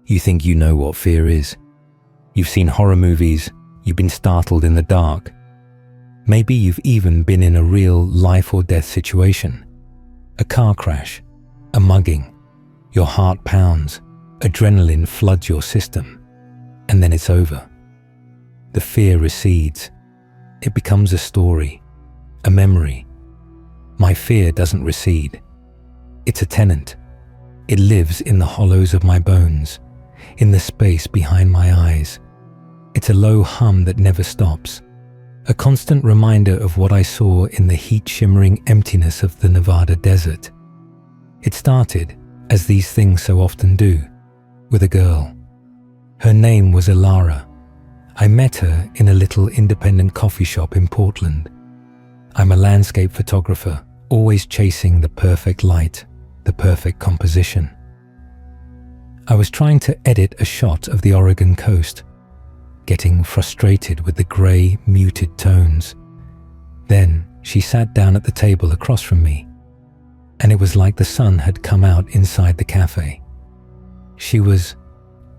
You think you know what fear is. You've seen horror movies, you've been startled in the dark. Maybe you've even been in a real life or death situation. A car crash, a mugging, your heart pounds, adrenaline floods your system, and then it's over. The fear recedes. It becomes a story, a memory. My fear doesn't recede. It's a tenant. It lives in the hollows of my bones, in the space behind my eyes. It's a low hum that never stops, a constant reminder of what I saw in the heat-shimmering emptiness of the Nevada desert. It started, as these things so often do, with a girl. Her name was Elara. I met her in a little independent coffee shop in Portland. I'm a landscape photographer, always chasing the perfect light, the perfect composition. I was trying to edit a shot of the Oregon coast, getting frustrated with the grey, muted tones. Then she sat down at the table across from me, and it was like the sun had come out inside the cafe. She was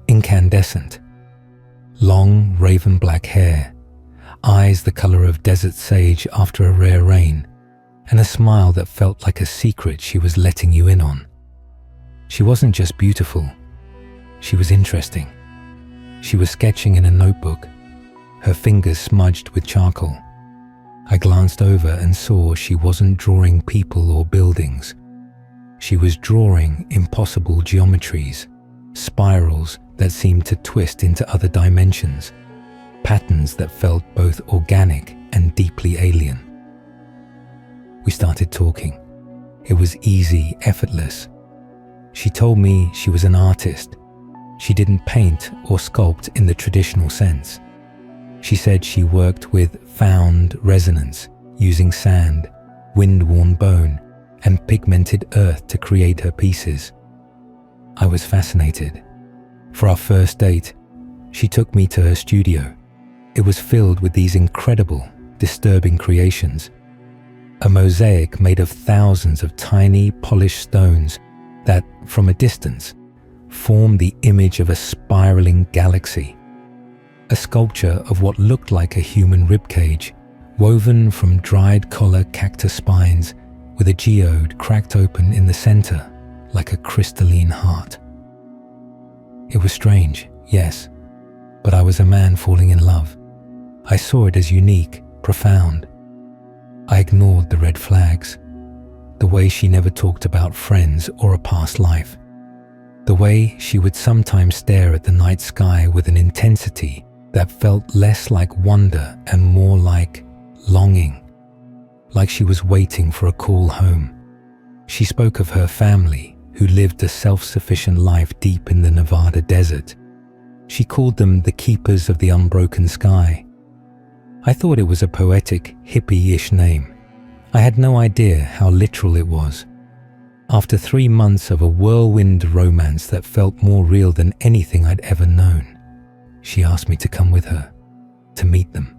incandescent. Long, raven black hair, eyes the colour of desert sage after a rare rain, and a smile that felt like a secret she was letting you in on. She wasn't just beautiful, she was interesting. She was sketching in a notebook, her fingers smudged with charcoal. I glanced over and saw she wasn't drawing people or buildings. She was drawing impossible geometries, spirals that seemed to twist into other dimensions, patterns that felt both organic and deeply alien. We started talking. It was easy, effortless. She told me she was an artist. She didn't paint or sculpt in the traditional sense. She said she worked with found resonance, using sand, wind-worn bone, and pigmented earth to create her pieces. I was fascinated. For our first date, she took me to her studio. It was filled with these incredible, disturbing creations. A mosaic made of thousands of tiny, polished stones that, from a distance, formed the image of a spiraling galaxy. A sculpture of what looked like a human ribcage, woven from dried collar cactus spines, with a geode cracked open in the center like a crystalline heart. It was strange, yes, but I was a man falling in love. I saw it as unique, profound. I ignored the red flags, the way she never talked about friends or a past life, the way she would sometimes stare at the night sky with an intensity that felt less like wonder and more like longing, like she was waiting for a call home. She spoke of her family, who lived a self-sufficient life deep in the Nevada desert. She called them the keepers of the unbroken sky. I thought it was a poetic, hippie-ish name. I had no idea how literal it was. After 3 months of a whirlwind romance that felt more real than anything I'd ever known, she asked me to come with her, to meet them.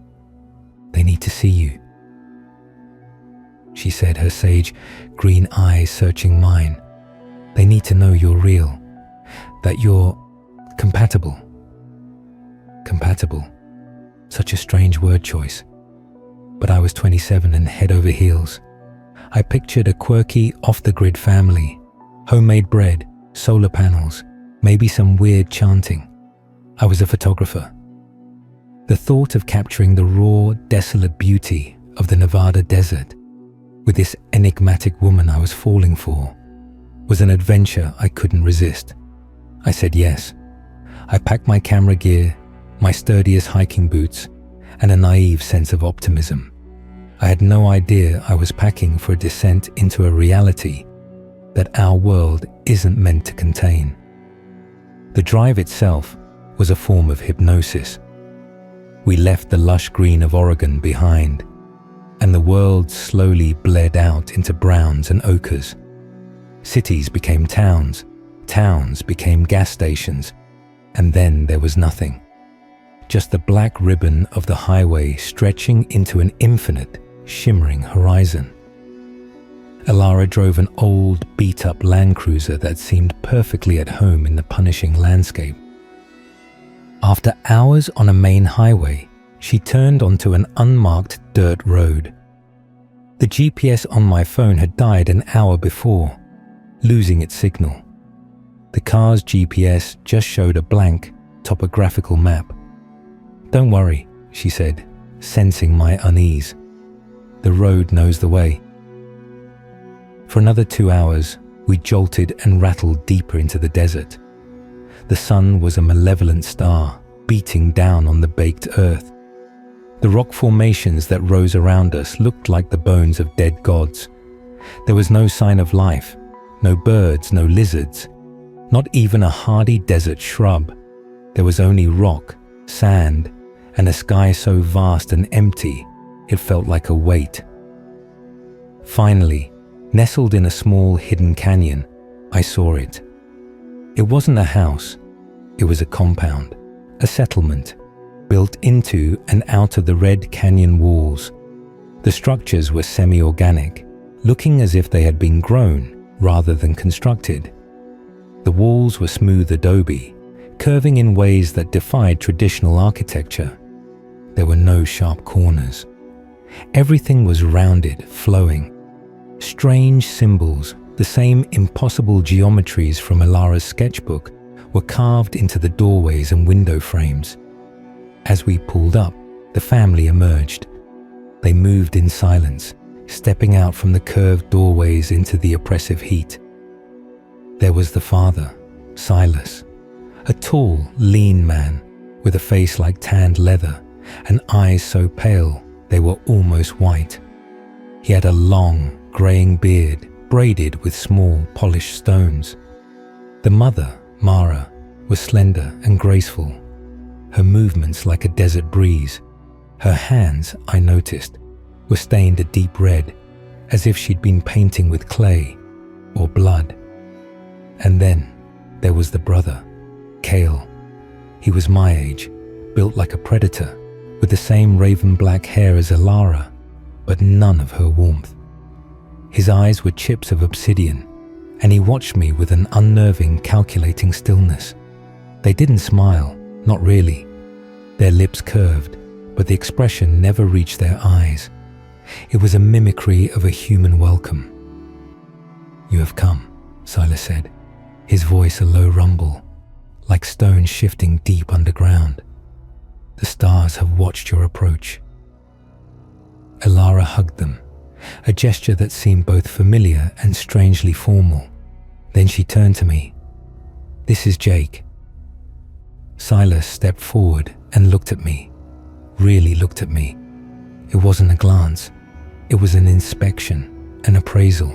They need to see you. She said, her sage green eyes searching mine. They need to know you're real, that you're compatible. Compatible. Such a strange word choice. But I was 27 and head over heels. I pictured a quirky, off-the-grid family, homemade bread, solar panels, maybe some weird chanting. I was a photographer. The thought of capturing the raw, desolate beauty of the Nevada desert with this enigmatic woman I was falling for was an adventure I couldn't resist. I said yes. I packed my camera gear, my sturdiest hiking boots, and a naive sense of optimism. I had no idea I was packing for a descent into a reality that our world isn't meant to contain. The drive itself was a form of hypnosis. We left the lush green of Oregon behind, and the world slowly bled out into browns and ochres. Cities became towns, towns became gas stations, and then there was nothing. Just the black ribbon of the highway stretching into an infinite, shimmering horizon. Elara drove an old, beat-up Land Cruiser that seemed perfectly at home in the punishing landscape. After hours on a main highway, she turned onto an unmarked dirt road. The GPS on my phone had died an hour before, losing its signal. The car's GPS just showed a blank, topographical map. "Don't worry," she said, sensing my unease. "The road knows the way." For another 2 hours, we jolted and rattled deeper into the desert. The sun was a malevolent star, beating down on the baked earth. The rock formations that rose around us looked like the bones of dead gods. There was no sign of life, no birds, no lizards, not even a hardy desert shrub. There was only rock, sand, and a sky so vast and empty, it felt like a weight. Finally, nestled in a small hidden canyon, I saw it. It wasn't a house, it was a compound, a settlement, built into and out of the red canyon walls. The structures were semi-organic, looking as if they had been grown rather than constructed. The walls were smooth adobe, curving in ways that defied traditional architecture. There were no sharp corners. Everything was rounded, flowing. Strange symbols, the same impossible geometries from Elara's sketchbook, were carved into the doorways and window frames. As we pulled up, the family emerged. They moved in silence, stepping out from the curved doorways into the oppressive heat. There was the father, Silas, a tall, lean man with a face like tanned leather and eyes so pale they were almost white. He had a long, greying beard braided with small, polished stones. The mother, Mara, was slender and graceful, her movements like a desert breeze. Her hands, I noticed, were stained a deep red, as if she'd been painting with clay or blood. And then there was the brother, Cale. He was my age, built like a predator, with the same raven black hair as Elara, but none of her warmth. His eyes were chips of obsidian, and he watched me with an unnerving, calculating stillness. They didn't smile, not really. Their lips curved, but the expression never reached their eyes. It was a mimicry of a human welcome. "You have come," Silas said, his voice a low rumble, like stone shifting deep underground. "The stars have watched your approach." Elara hugged them, a gesture that seemed both familiar and strangely formal. Then she turned to me. "This is Jake." Silas stepped forward and looked at me, really looked at me. It wasn't a glance, it was an inspection, an appraisal.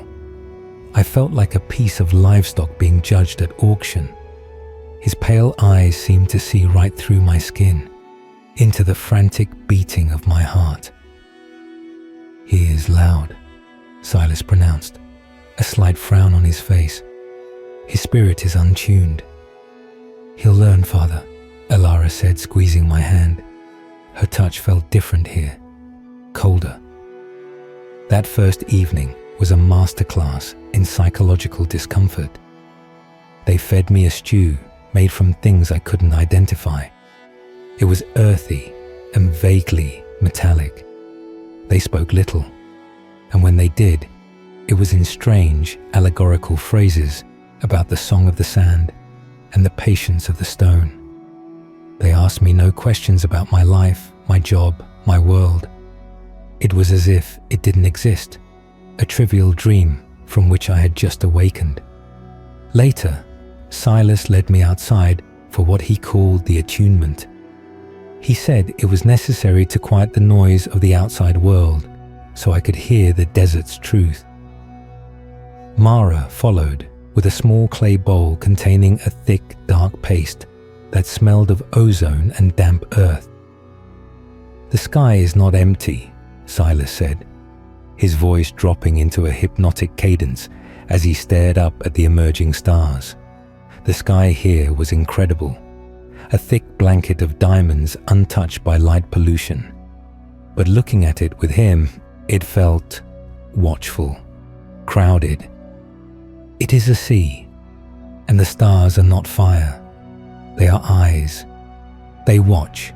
I felt like a piece of livestock being judged at auction. His pale eyes seemed to see right through my skin, into the frantic beating of my heart. "He is loud," Silas pronounced, a slight frown on his face. "His spirit is untuned." "He'll learn, Father," Elara said, squeezing my hand. Her touch felt different here, colder. That first evening was a masterclass in psychological discomfort. They fed me a stew made from things I couldn't identify. It was earthy and vaguely metallic. They spoke little, and when they did, it was in strange, allegorical phrases about the song of the sand and the patience of the stone. They asked me no questions about my life, my job, my world. It was as if it didn't exist, a trivial dream from which I had just awakened. Later, Silas led me outside for what he called the attunement. He said it was necessary to quiet the noise of the outside world so I could hear the desert's truth. Mara followed with a small clay bowl containing a thick, dark paste that smelled of ozone and damp earth. "The sky is not empty," Silas said, his voice dropping into a hypnotic cadence as he stared up at the emerging stars. The sky here was incredible, a thick blanket of diamonds untouched by light pollution. But looking at it with him, it felt watchful. crowded. It is a sea, and the stars are not fire. They are eyes. They watch.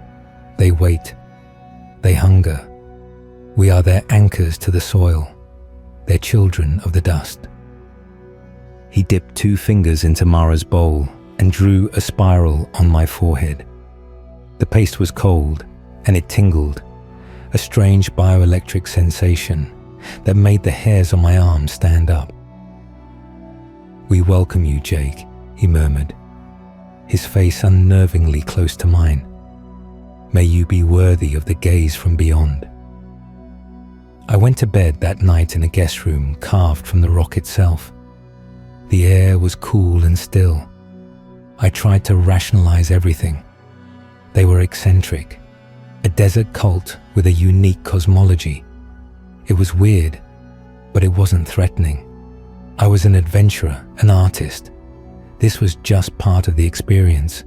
They wait. They hunger. We are their anchors to the soil, their children of the dust. He dipped 2 fingers into Mara's bowl and drew a spiral on my forehead. The paste was cold, and it tingled, a strange bioelectric sensation that made the hairs on my arms stand up. "We welcome you, Jake," he murmured, his face unnervingly close to mine. "May you be worthy of the gaze from beyond." I went to bed that night in a guest room carved from the rock itself. The air was cool and still. I tried to rationalize everything. They were eccentric, a desert cult with a unique cosmology. It was weird, but it wasn't threatening. I was an adventurer, an artist. This was just part of the experience.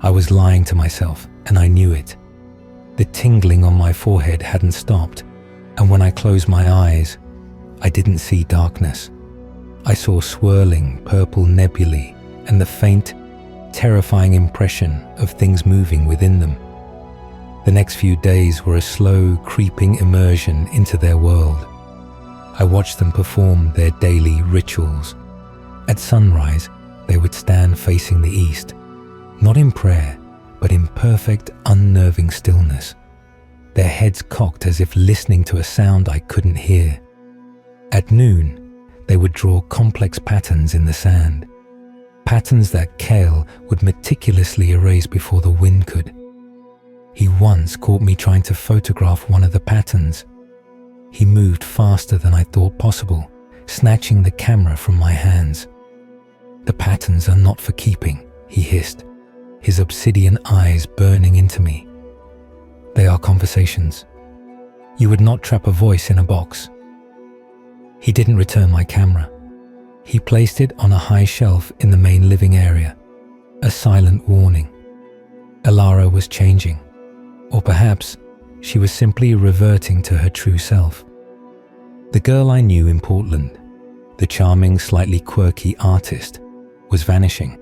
I was lying to myself, and I knew it. The tingling on my forehead hadn't stopped, and when I closed my eyes, I didn't see darkness. I saw swirling purple nebulae and the faint, terrifying impression of things moving within them. The next few days were a slow, creeping immersion into their world. I watched them perform their daily rituals. At sunrise, they would stand facing the east, not in prayer, but in perfect, unnerving stillness, their heads cocked as if listening to a sound I couldn't hear. At noon, they would draw complex patterns in the sand, patterns that Kale would meticulously erase before the wind could. He once caught me trying to photograph one of the patterns. He moved faster than I thought possible, snatching the camera from my hands. "The patterns are not for keeping," he hissed, his obsidian eyes burning into me. "They are conversations. You would not trap a voice in a box." He didn't return my camera. He placed it on a high shelf in the main living area, a silent warning. Elara was changing, or perhaps she was simply reverting to her true self. The girl I knew in Portland, the charming, slightly quirky artist, was vanishing.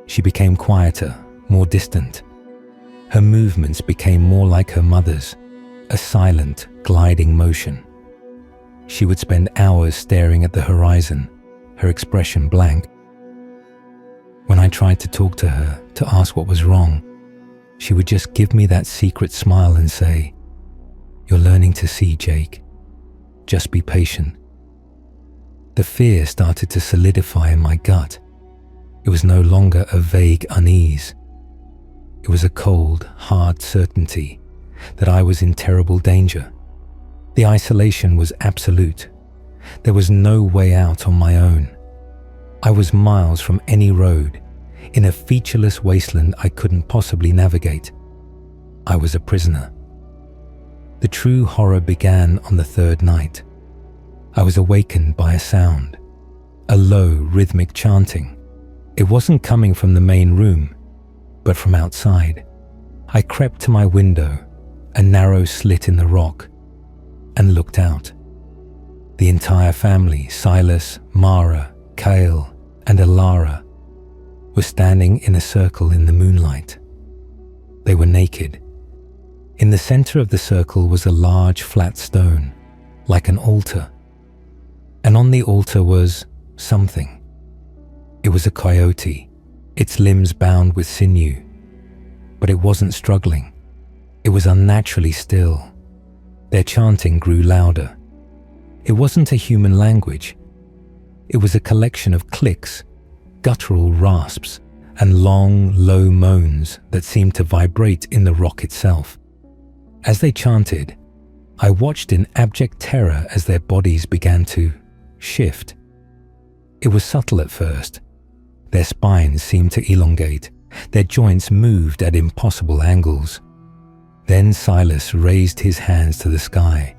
She became quieter, more distant. Her movements became more like her mother's, a silent, gliding motion. She would spend hours staring at the horizon, her expression blank. When I tried to talk to her to ask what was wrong, she would just give me that secret smile and say, "You're learning to see, Jake. Just be patient." The fear started to solidify in my gut. It was no longer a vague unease. It was a cold, hard certainty that I was in terrible danger. The isolation was absolute. There was no way out on my own. I was miles from any road, in a featureless wasteland I couldn't possibly navigate. I was a prisoner. The true horror began on the 3rd night. I was awakened by a sound, a low, rhythmic chanting. It wasn't coming from the main room, but from outside. I crept to my window, a narrow slit in the rock, and looked out. The entire family, Silas, Mara, Kale, and Elara, were standing in a circle in the moonlight. They were naked. In the center of the circle was a large flat stone, like an altar. And on the altar was something. It was a coyote, its limbs bound with sinew. But it wasn't struggling. It was unnaturally still. Their chanting grew louder. It wasn't a human language. It was a collection of clicks, guttural rasps, and long, low moans that seemed to vibrate in the rock itself. As they chanted, I watched in abject terror as their bodies began to shift. It was subtle at first. Their spines seemed to elongate. Their joints moved at impossible angles. Then Silas raised his hands to the sky.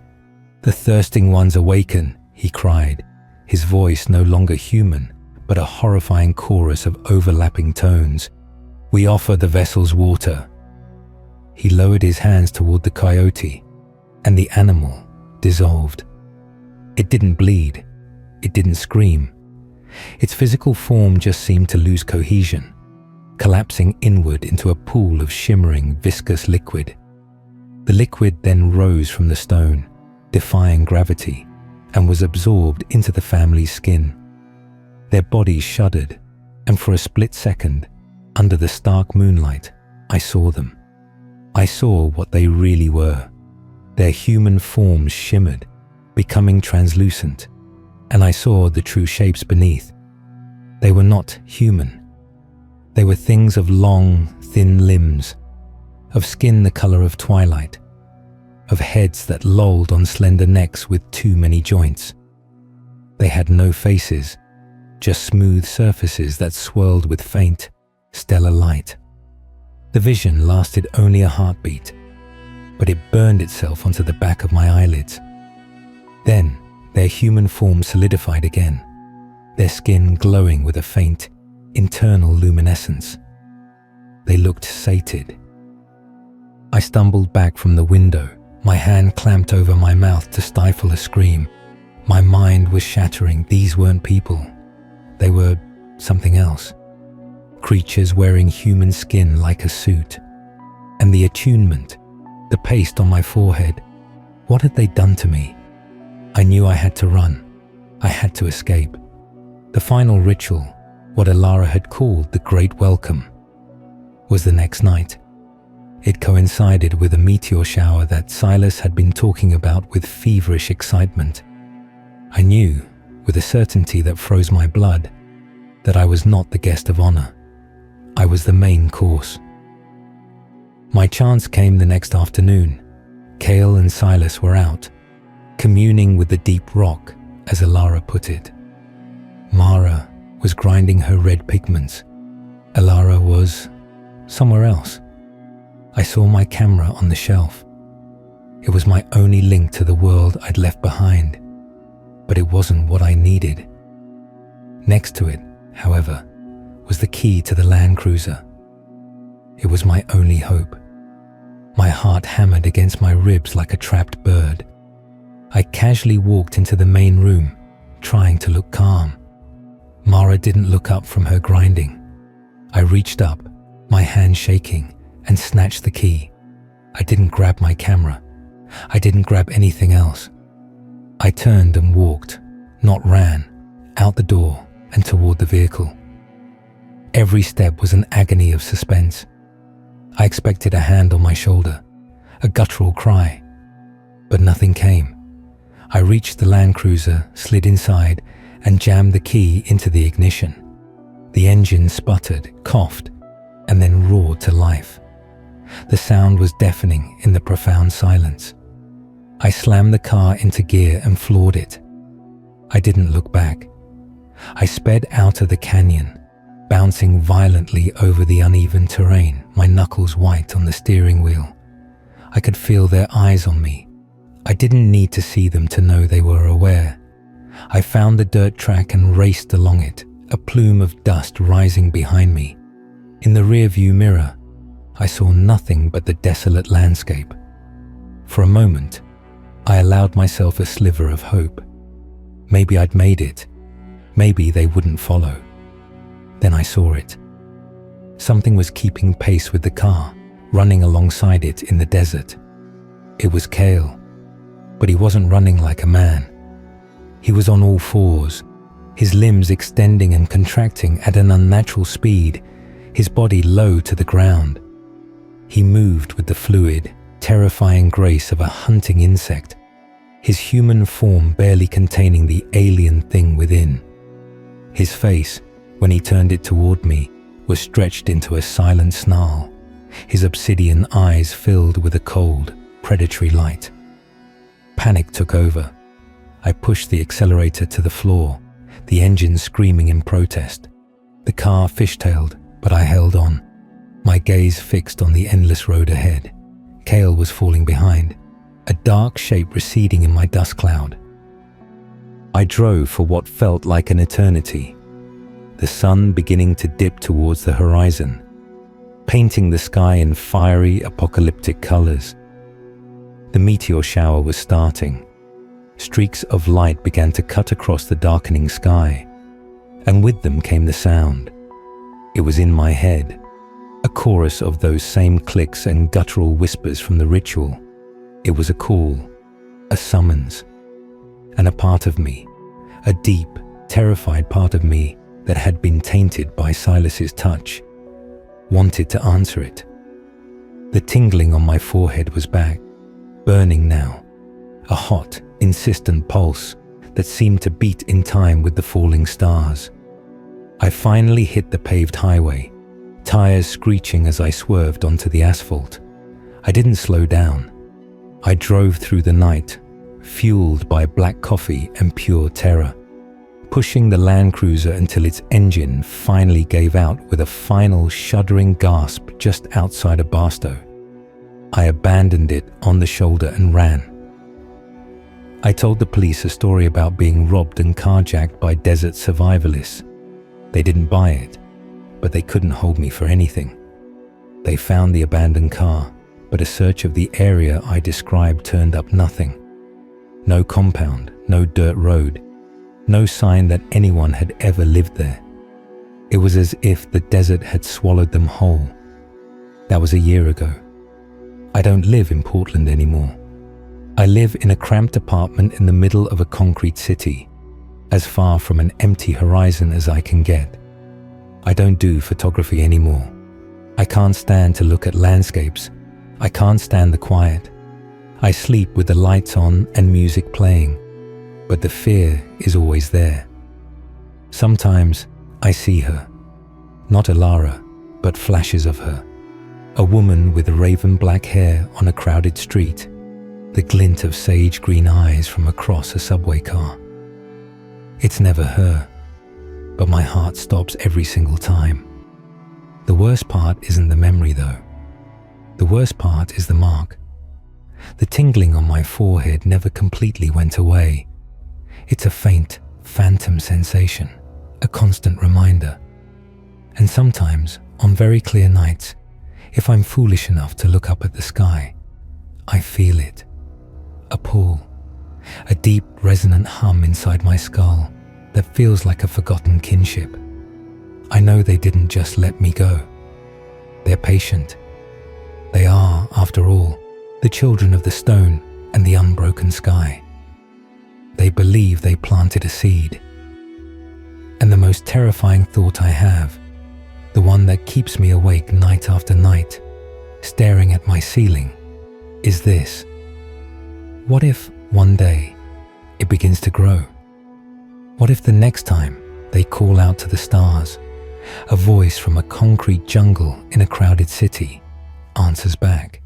"The thirsting ones awaken," he cried, his voice no longer human, but a horrifying chorus of overlapping tones. "We offer the vessels water." He lowered his hands toward the coyote, and the animal dissolved. It didn't bleed, It didn't scream. Its physical form just seemed to lose cohesion, collapsing inward into a pool of shimmering, viscous liquid. The liquid then rose from the stone, defying gravity, and was absorbed into the family's skin. Their bodies shuddered, and for a split second, under the stark moonlight, I saw them. I saw what they really were. Their human forms shimmered, becoming translucent, and I saw the true shapes beneath. They were not human. They were things of long, thin limbs, of skin the color of twilight, of heads that lolled on slender necks with too many joints. They had no faces, just smooth surfaces that swirled with faint, stellar light. The vision lasted only a heartbeat, but it burned itself onto the back of my eyelids. Then, their human form solidified again, their skin glowing with a faint, internal luminescence. They looked sated. I stumbled back from the window, my hand clamped over my mouth to stifle a scream. My mind was shattering. These weren't people. They were something else. Creatures wearing human skin like a suit. And the attunement, the paste on my forehead, what had they done to me? I knew I had to run. I had to escape. The final ritual, what Elara had called the Great Welcome, was the next night. It coincided with a meteor shower that Silas had been talking about with feverish excitement. I knew, with a certainty that froze my blood, that I was not the guest of honor. I was the main course. My chance came the next afternoon. Kale and Silas were out, communing with the deep rock, as Elara put it. Mara was grinding her red pigments. Elara was somewhere else. I saw my camera on the shelf. It was my only link to the world I'd left behind, but it wasn't what I needed. Next to it, however, was the key to the Land Cruiser. It was my only hope. My heart hammered against my ribs like a trapped bird. I casually walked into the main room, trying to look calm. Mara didn't look up from her grinding. I reached up, my hand shaking, and snatched the key. I didn't grab my camera. I didn't grab anything else. I turned and walked, not ran, out the door and toward the vehicle. Every step was an agony of suspense. I expected a hand on my shoulder, a guttural cry, but nothing came. I reached the Land Cruiser, slid inside, and jammed the key into the ignition. The engine sputtered, coughed, and then roared to life. The sound was deafening in the profound silence. I slammed the car into gear and floored it. I didn't look back. I sped out of the canyon, bouncing violently over the uneven terrain, my knuckles white on the steering wheel. I could feel their eyes on me. I didn't need to see them to know they were aware. I found the dirt track and raced along it, a plume of dust rising behind me. In the rearview mirror, I saw nothing but the desolate landscape. For a moment, I allowed myself a sliver of hope. Maybe I'd made it. Maybe they wouldn't follow. Then I saw it. Something was keeping pace with the car, running alongside it in the desert. It was Kale, but he wasn't running like a man. He was on all fours, his limbs extending and contracting at an unnatural speed, his body low to the ground. He moved with the fluid, terrifying grace of a hunting insect, his human form barely containing the alien thing within. His face, when he turned it toward me, was stretched into a silent snarl, his obsidian eyes filled with a cold, predatory light. Panic took over. I pushed the accelerator to the floor, the engine screaming in protest. The car fishtailed, but I held on, my gaze fixed on the endless road ahead. Kale was falling behind, a dark shape receding in my dust cloud. I drove for what felt like an eternity, the sun beginning to dip towards the horizon, painting the sky in fiery, apocalyptic colors. The meteor shower was starting. streaks of light began to cut across the darkening sky, and with them came the sound. It was in my head, a chorus of those same clicks and guttural whispers from the ritual. It was a call, a summons, and a part of me, a deep, terrified part of me that had been tainted by Silas's touch, wanted to answer it. The tingling on my forehead was back, burning now, a hot, insistent pulse that seemed to beat in time with the falling stars. I finally hit the paved highway, tires screeching as I swerved onto the asphalt. I didn't slow down. I drove through the night, fueled by black coffee and pure terror, pushing the Land Cruiser until its engine finally gave out with a final shuddering gasp just outside of Barstow. I abandoned it on the shoulder and ran. I told the police a story about being robbed and carjacked by desert survivalists. They didn't buy it, but they couldn't hold me for anything. They found the abandoned car, but a search of the area I described turned up nothing. No compound, no dirt road, no sign that anyone had ever lived there. It was as if the desert had swallowed them whole. That was a year ago. I don't live in Portland anymore. I live in a cramped apartment in the middle of a concrete city, as far from an empty horizon as I can get. I don't do photography anymore. I can't stand to look at landscapes. I can't stand the quiet. I sleep with the lights on and music playing, but the fear is always there. Sometimes I see her, not Elara, but flashes of her. A woman with raven black hair on a crowded street, the glint of sage green eyes from across a subway car. It's never her, but my heart stops every single time. The worst part isn't the memory though. The worst part is the mark. The tingling on my forehead never completely went away. It's a faint, phantom sensation, a constant reminder. And sometimes, on very clear nights, if I'm foolish enough to look up at the sky, I feel it. A pull, a deep resonant hum inside my skull that feels like a forgotten kinship. I know they didn't just let me go. They're patient. They are, after all, the children of the stone and the unbroken sky. They believe they planted a seed. And the most terrifying thought I have, the one that keeps me awake night after night, staring at my ceiling, is this. What if one day it begins to grow? What if the next time they call out to the stars, a voice from a concrete jungle in a crowded city answers back?